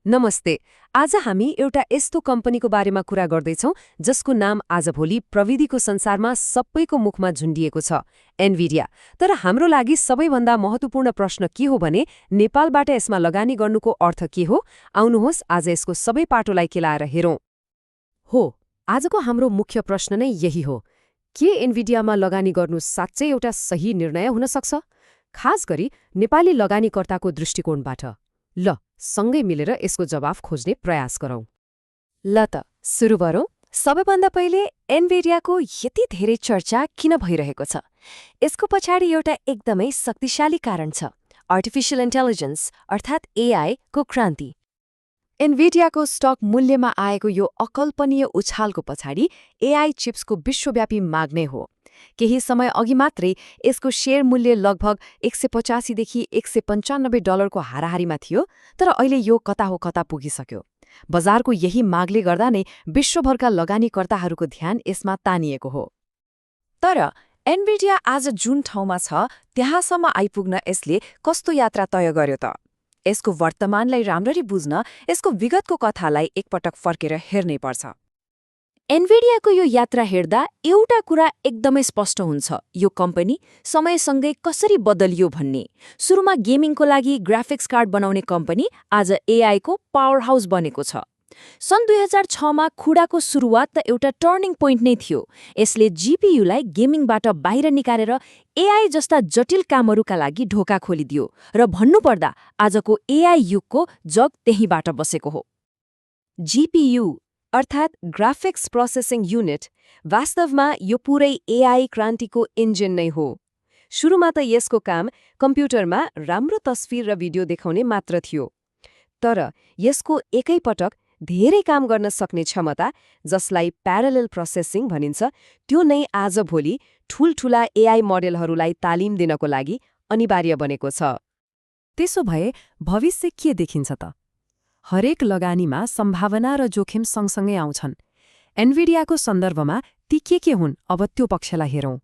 नमस्ते। आज हामी एउटा यस्तो कम्पनीको बारेमा कुरा गर्दैछौँ जसको नाम आजभोलि प्रविधिको संसारमा सबैको मुखमा झुन्डिएको छ, एनभिडिया। तर हाम्रो लागि सबैभन्दा महत्त्वपूर्ण प्रश्न के हो भने नेपालबाट यसमा लगानी गर्नुको अर्थ के हो? आउनुहोस् आज यसको सबै पाटोलाई केलाएर हेरौँ। हो, आजको हाम्रो मुख्य प्रश्न नै यही हो। के एनभिडियामा लगानी गर्नु साँच्चै एउटा सही निर्णय हुन सक्छ? खास गरी नेपाली लगानीकर्ताको दृष्टिकोणबाट। ल सँगै मिलेर यसको जवाफ खोज्ने प्रयास गरौँ। ल त सुरु गरौँ। सबैभन्दा पहिले एनभिडियाको यति धेरै चर्चा किन भइरहेको छ? यसको पछाडि एउटा एकदमै शक्तिशाली कारण छ, आर्टिफिशियल इन्टेलिजेन्स अर्थात् एआई को क्रान्ति। एनभिडियाको स्टक मूल्यमा आएको यो अकल्पनीय उछालको पछाडि एआई चिप्सको विश्वव्यापी माग नै हो। केही समय अघि मात्रै यसको शेयर मूल्य लगभग 185 देखि $195 हाराहारीमा थियो, तर अहिले यो कता हो कता पुगिसक्यो। बजारको यही मागले गर्दा नै विश्वभरका लगानीकर्ताहरूको ध्यान यसमा तानिएको हो। तर एनभिडिया आज जुन ठाउँमा छ त्यहाँसम्म आइपुग्न यसले कस्तो यात्रा तय गर्यो त? यसको वर्तमानलाई राम्ररी बुझ्न यसको विगतको कथालाई एकपटक फर्केर हेर्नै पर्छ। एनभिडियाको यो यात्रा हेर्दा एउटा कुरा एकदमै स्पष्ट हुन्छ, यो कम्पनी समयसँगै कसरी बदलियो भन्ने। सुरुमा गेमिङको लागि ग्राफिक्स कार्ड बनाउने कम्पनी आज एआईको पावर हाउस बनेको छ। सन् 2006मा खुडाको सुरुवात त एउटा टर्निङ पोइन्ट नै थियो। यसले जीपीयूलाई गेमिङबाट बाहिर निकालेर एआई जस्ता जटिल कामहरूका लागि ढोका खोलिदियो र भन्नुपर्दा आजको एआई युगको जग त्यहीँबाट बसेको हो। जीपीयू अर्थात् ग्राफिक्स प्रोसेसिङ युनिट वास्तवमा यो पुरै एआई क्रान्तिको इन्जिन नै हो। सुरुमा त यसको काम कम्प्युटरमा राम्रो तस्विर र भिडियो देखाउने मात्र थियो, तर यसको एकैपटक धेरै काम गर्न सक्ने क्षमता, जसलाई प्यारलल प्रोसेसिङ भनिन्छ, त्यो नै आजभोलि ठूलठूला एआई मोडेलहरूलाई तालिम दिनको लागि अनिवार्य बनेको छ। त्यसो भए भविष्य के देखिन्छ त? हरेक लगानीमा सम्भावना र जोखिम सँगसँगै आउँछन्। एनभिडियाको सन्दर्भमा ती के हुन्? अब त्यो पक्षलाई हेरौँ।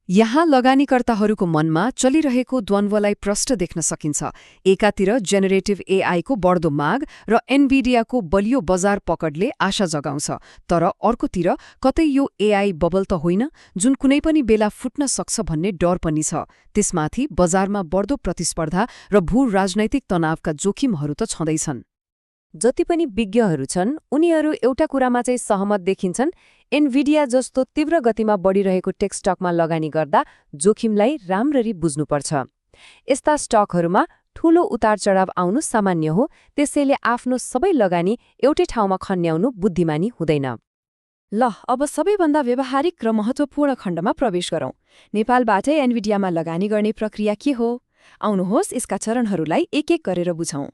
यहाँ लगानीकर्ताहरूको मनमा चलिरहेको द्वन्द्वलाई प्रष्ट देख्न सकिन्छ। एकातिर जेनेरेटिभ एआईको बढ्दो माग र एनभिडियाको बलियो बजार पकडले आशा जगाउँछ, तर अर्कोतिर कतै यो एआई बबल त होइन जुन कुनै पनि बेला फुट्न सक्छ भन्ने डर पनि छ। त्यसमाथि बजारमा बढ्दो प्रतिस्पर्धा र भू राजनैतिक तनावका जोखिमहरू त छँदैछन्। जति पनि विज्ञहरू छन् उनीहरू एउटा कुरामा चाहिँ सहमत देखिन्छन्, एनभिडिया जस्तो तीव्र गतिमा बढिरहेको टेक स्टकमा लगानी गर्दा जोखिमलाई राम्ररी बुझ्नुपर्छ। यस्ता स्टकहरूमा ठूलो उतार चढाव आउनु सामान्य हो, त्यसैले आफ्नो सबै लगानी एउटै ठाउँमा खन्याउनु बुद्धिमानी हुँदैन। ल अब सबैभन्दा व्यावहारिक र महत्त्वपूर्ण खण्डमा प्रवेश गरौँ। नेपालबाटै एनभिडियामा लगानी गर्ने प्रक्रिया के हो? आउनुहोस् यसका चरणहरूलाई एक एक गरेर बुझौँ।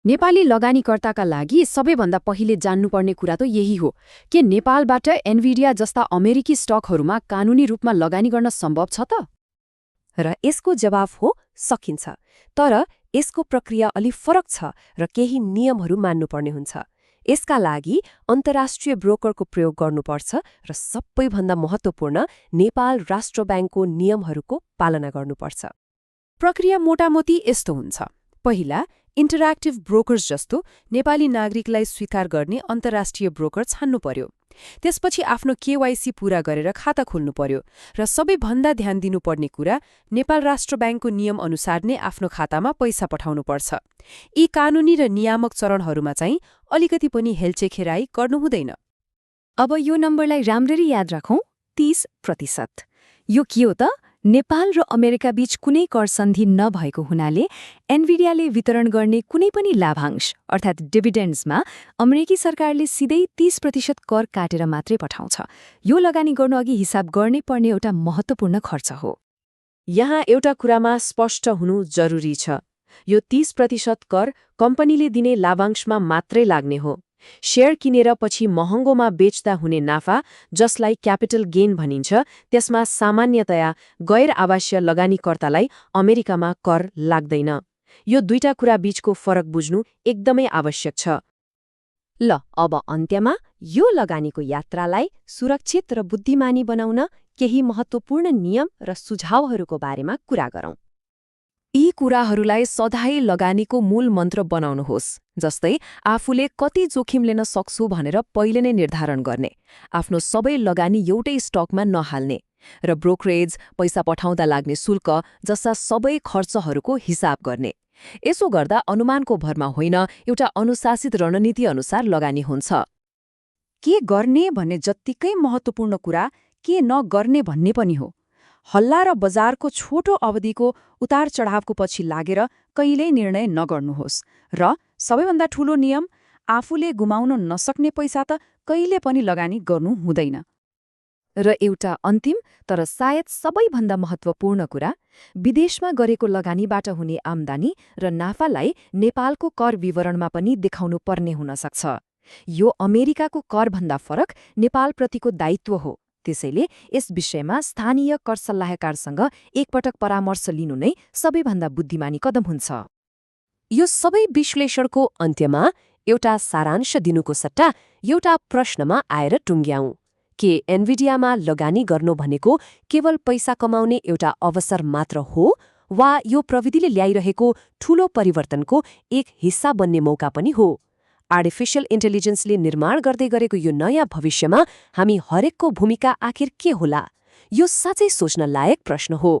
नेपाली लगानीकर्ताका लागि सबैभन्दा पहिले जान्नुपर्ने कुरा त यही हो कि नेपालबाट एनभिडिया जस्ता अमेरिकी स्टकहरूमा कानुनी रूपमा लगानी गर्न सम्भव छ त? र यसको जवाफ हो, सकिन्छ। तर यसको प्रक्रिया अलि फरक छ र केही नियमहरू मान्नुपर्ने हुन्छ। यसका लागि अन्तर्राष्ट्रिय ब्रोकरको प्रयोग गर्नुपर्छ र सबैभन्दा महत्त्वपूर्ण नेपाल राष्ट्र ब्याङ्कको नियमहरूको पालना गर्नुपर्छ। प्रक्रिया मोटामोटी यस्तो हुन्छ। पहिला इन्टरेक्टिभ ब्रोकर्स जस्तो नेपाली नागरिकलाई स्वीकार गर्ने अन्तर्राष्ट्रिय ब्रोकर छान्नु पर्यो। त्यसपछि आफ्नो केवाइसी पूरा गरेर खाता खोल्नु पर्यो र सबैभन्दा ध्यान दिनुपर्ने कुरा नेपाल राष्ट्र ब्याङ्कको नियम अनुसार नै आफ्नो खातामा पैसा पठाउनुपर्छ। यी कानुनी र नियामक चरणहरूमा चाहिँ अलिकति पनि हेलचेखेराई गर्नु हुँदैन। अब यो नम्बरलाई राम्ररी याद राखौँ, 30%। यो के हो त? नेपाल र अमेरिका बीच कुनै कर सन्धि नभएको हुनाले एनभिडियाले वितरण गर्ने कुनै पनि लाभांश अर्थात् डिभिडेन्ड्समा अमेरिकी सरकारले सिधै 30% कर काटेर मात्रै पठाउँछ। यो लगानी गर्नुअघि हिसाब गर्नै पर्ने एउटा महत्त्वपूर्ण खर्च हो। यहाँ एउटा कुरामा स्पष्ट हुनु जरुरी छ, यो 30% कर कम्पनीले दिने लाभांशमा मात्रै लाग्ने हो। शेयर किनेर पछि महँगोमा बेच्दा हुने नाफा, जसलाई क्यापिटल गेन भनिन्छ, त्यसमा सामान्यतया गैर आवासीय लगानीकर्तालाई अमेरिकामा कर लाग्दैन। यो दुईटा कुरा बीचको फरक बुझ्नु एकदमै आवश्यक छ। ल अब अन्त्यमा यो लगानीको यात्रालाई सुरक्षित र बुद्धिमानी बनाउन केही महत्त्वपूर्ण नियम र सुझावहरूको बारेमा कुरा गरौँ। यी कुराहरूलाई सधैँ लगानीको मूल मन्त्र बनाउनुहोस्। जस्तै आफूले कति जोखिम लिन सक्छु भनेर पहिले नै निर्धारण गर्ने, आफ्नो सबै लगानी एउटै स्टकमा नहाल्ने र ब्रोकरेज, पैसा पठाउँदा लाग्ने शुल्क जस्ता सबै खर्चहरूको हिसाब गर्ने। यसो गर्दा अनुमानको भरमा होइन, एउटा अनुशासित रणनीति अनुसार लगानी हुन्छ। के गर्ने भन्ने जत्तिकै महत्त्वपूर्ण कुरा के नगर्ने भन्ने पनि हो। हल्ला र बजारको छोटो अवधिको उतार चढावको पछि लागेर कहिल्यै निर्णय नगर्नुहोस्। र सबैभन्दा ठूलो नियम, आफूले गुमाउन नसक्ने पैसा त कहिले पनि लगानी गर्नु हुँदैन। र एउटा अन्तिम तर सायद सबैभन्दा महत्त्वपूर्ण कुरा, विदेशमा गरेको लगानीबाट हुने आम्दानी र नाफालाई नेपालको कर विवरणमा पनि देखाउनु पर्ने हुन सक्छ। यो अमेरिकाको करभन्दा फरक नेपालप्रतिको दायित्व हो। त्यसैले यस विषयमा स्थानीय कर सल्लाहकारसँग एकपटक परामर्श लिनु नै सबैभन्दा बुद्धिमानी कदम हुन्छ। यो सबै विश्लेषणको अन्त्यमा एउटा सारांश दिनुको सट्टा एउटा प्रश्नमा आएर टुङ्ग्याउँ। के एनभिडियामा लगानी गर्नु भनेको केवल पैसा कमाउने एउटा अवसर मात्र हो, वा यो प्रविधिले ल्याइरहेको ठूलो परिवर्तनको एक हिस्सा बन्ने मौका पनि हो? आर्टिफिशियल इन्टेलिजेन्सले निर्माण गर्दै गरेको यो नयाँ भविष्यमा हामी हरेकको भूमिका आखिर के होला? यो साँच्चै सोच्न लायक प्रश्न हो।